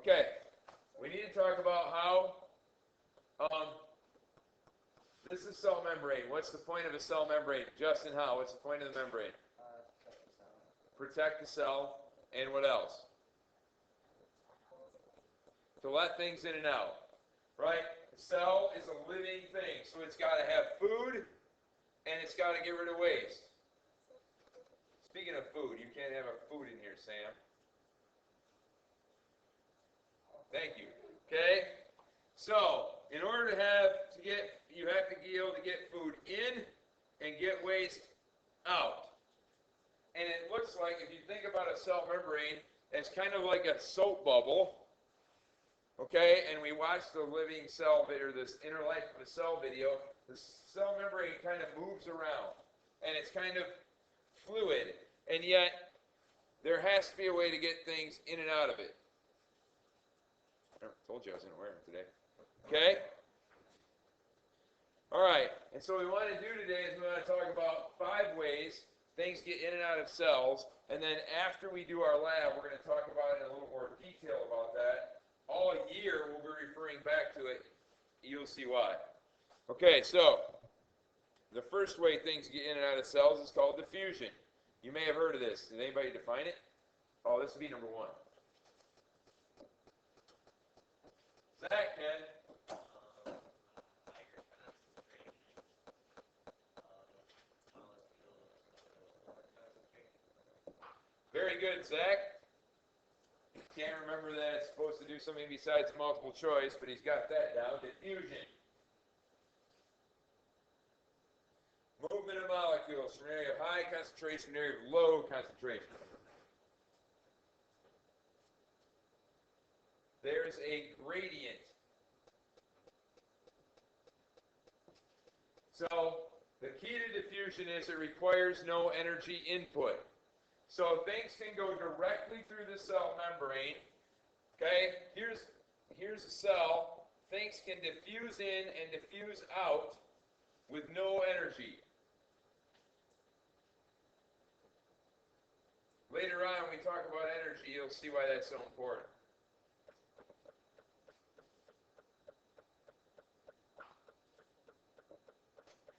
Okay, we need to talk about how this is cell membrane. What's the point of a cell membrane? Justin, how? What's the point of the membrane? Protect the cell. And what else? To let things in and out. Right? The cell is a living thing, so it's got to have food and it's got to get rid of waste. Speaking of food, you can't have a food in here, Sam. Thank you. Okay? So, in order to you have to be able to get food in and get waste out. And it looks like, if you think about a cell membrane, it's kind of like a soap bubble. Okay? And we watched the living cell video, this inner life of a cell video. The cell membrane kind of moves around. And it's kind of fluid. And yet, there has to be a way to get things in and out of it. I told you I was going to wear them today. Okay? All right. And so what we want to do today is we want to talk about 5 ways things get in and out of cells. And then after we do our lab, we're going to talk about it in a little more detail about that. All year we'll be referring back to it. You'll see why. Okay, so the first way things get in and out of cells is called diffusion. You may have heard of this. Did anybody define it? Oh, this would be number 1. Zach, Ken. Very good, Zach. Can't remember that it's supposed to do something besides multiple choice, but he's got that down. Diffusion. Movement of molecules from an area of high concentration to an area of low concentration. There's a gradient. So the key to diffusion is it requires no energy input. So things can go directly through the cell membrane. Okay, here's a cell. Things can diffuse in and diffuse out with no energy. Later on, when we talk about energy, you'll see why that's so important.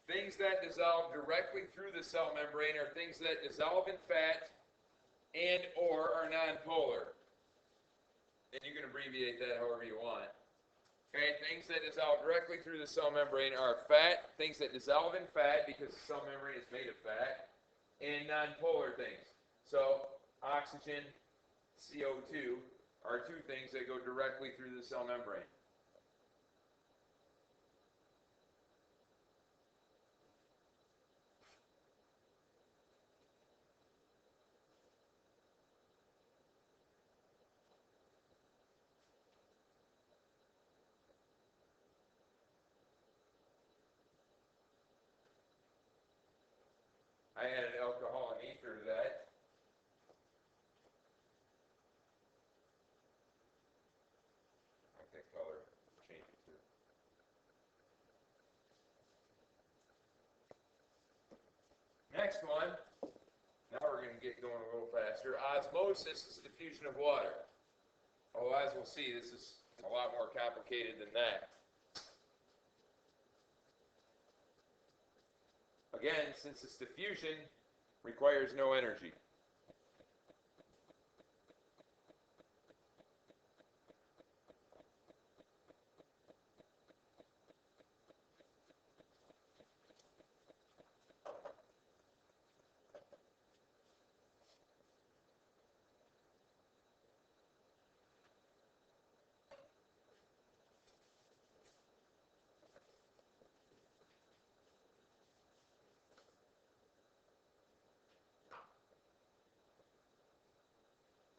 Things that dissolve directly through the cell membrane are things that dissolve in fat and or are nonpolar. And you can abbreviate that however you want. Okay, things that dissolve directly through the cell membrane are fat, things that dissolve in fat because the cell membrane is made of fat, and nonpolar things. So oxygen, CO2 are 2 things that go directly through the cell membrane. I added alcohol and ether to that. I like that color. Change it too. Next one. Now we're going to get going a little faster. Osmosis is diffusion of water. Although, as we'll see, this is a lot more complicated than that. Again, since it's diffusion, requires no energy.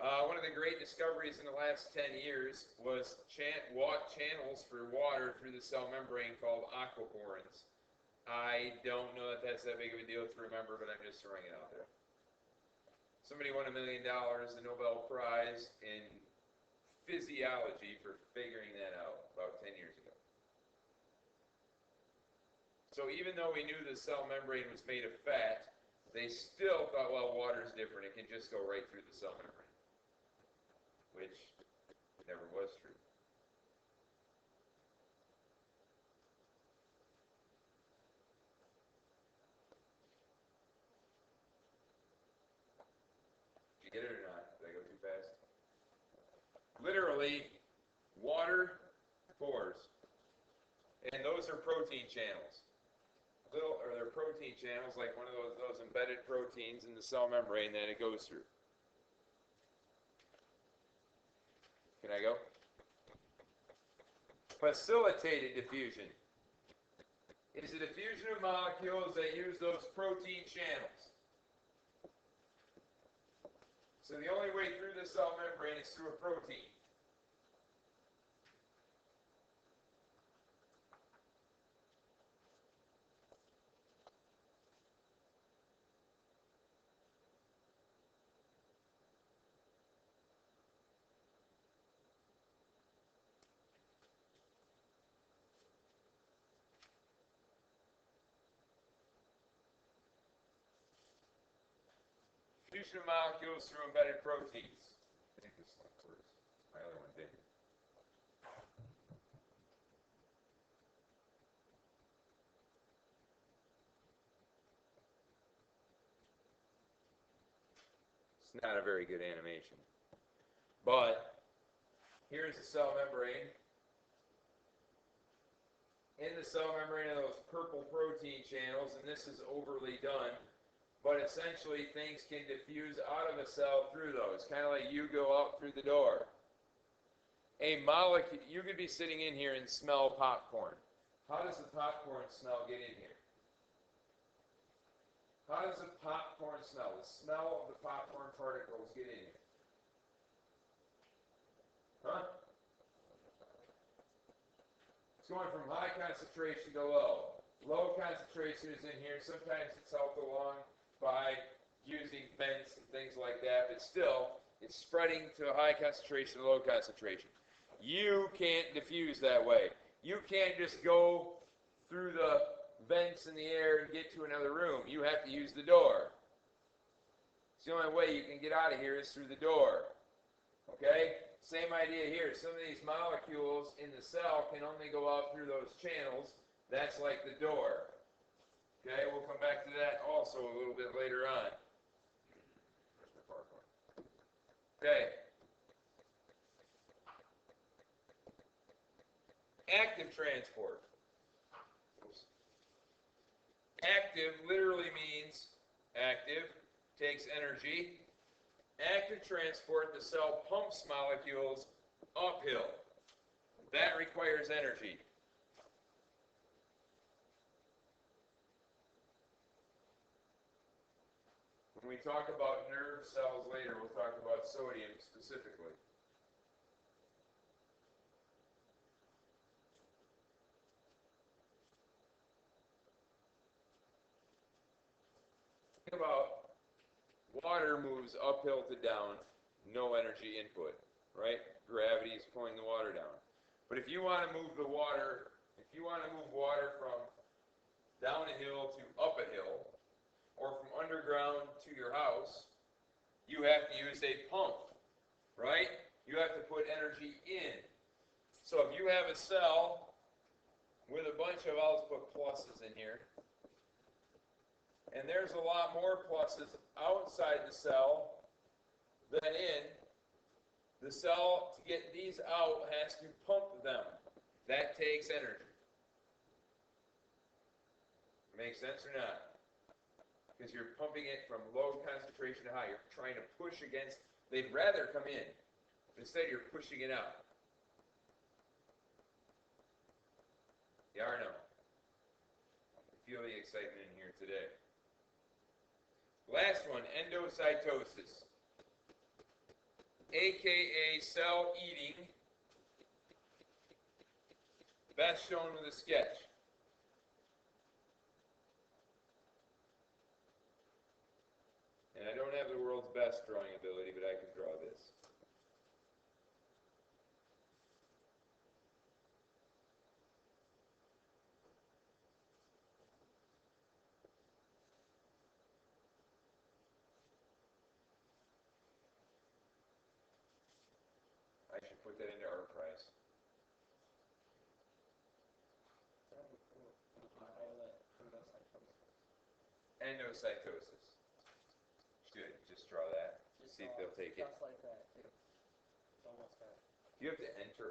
One of the great discoveries in the last 10 years was channels for water through the cell membrane called aquaporins. I don't know that that's that big of a deal to remember, but I'm just throwing it out there. Somebody won $1 million, the Nobel Prize in physiology for figuring that out about 10 years ago. So even though we knew the cell membrane was made of fat, they still thought, well, water's different. It can just go right through the cell membrane. Which Never was true. Did you get it or not? Did I go too fast? Literally, water pores. And those are protein channels. They're protein channels, like one of those embedded proteins in the cell membrane that it goes through. Can I go? Facilitated diffusion is the diffusion of molecules that use those protein channels. So the only way through the cell membrane is through a protein. Diffusion of molecules through embedded proteins. I think this one works. My other one didn't. It's not a very good animation. But here's the cell membrane. In the cell membrane are those purple protein channels, and this is overly done. But essentially, things can diffuse out of a cell through those, kind of like you go out through the door. A molecule, you could be sitting in here and smell popcorn. How does the popcorn smell get in here? How does the popcorn smell? The smell of the popcorn particles get in here. Huh? It's going from high concentration to low. Low concentration is in here. Sometimes it's helped along by using vents and things like that, but still, it's spreading to a high concentration to low concentration. You can't diffuse that way. You can't just go through the vents in the air and get to another room. You have to use the door. It's the only way you can get out of here is through the door. Okay? Same idea here. Some of these molecules in the cell can only go out through those channels. That's like the door. Okay, we'll come back to that also a little bit later on. Okay. Active transport. Active literally means active, takes energy. Active transport, the cell pumps molecules uphill. That requires energy. When we talk about nerve cells later, we'll talk about sodium specifically. Think about water moves uphill to down, no energy input, right? Gravity is pulling the water down. But if you want to move the water, if you want to move water from down a hill to up a hill, or from underground to your house, you have to use a pump, right? You have to put energy in. So if you have a cell with a bunch of, I'll just put pluses in here, and there's a lot more pluses outside the cell than in, the cell, to get these out, has to pump them. That takes energy. Make sense or not? Because you're pumping it from low concentration to high. You're trying to push against, they'd rather come in. Instead, you're pushing it out. Yeah or no? I feel the excitement in here today. Last one, endocytosis, aka cell eating, best shown with a sketch. And I don't have the world's best drawing ability, but I can draw this. I should put that into our price. Endocytosis. Good. Just draw that. See if they'll take it. Just like that, too. It's almost got it. You have to enter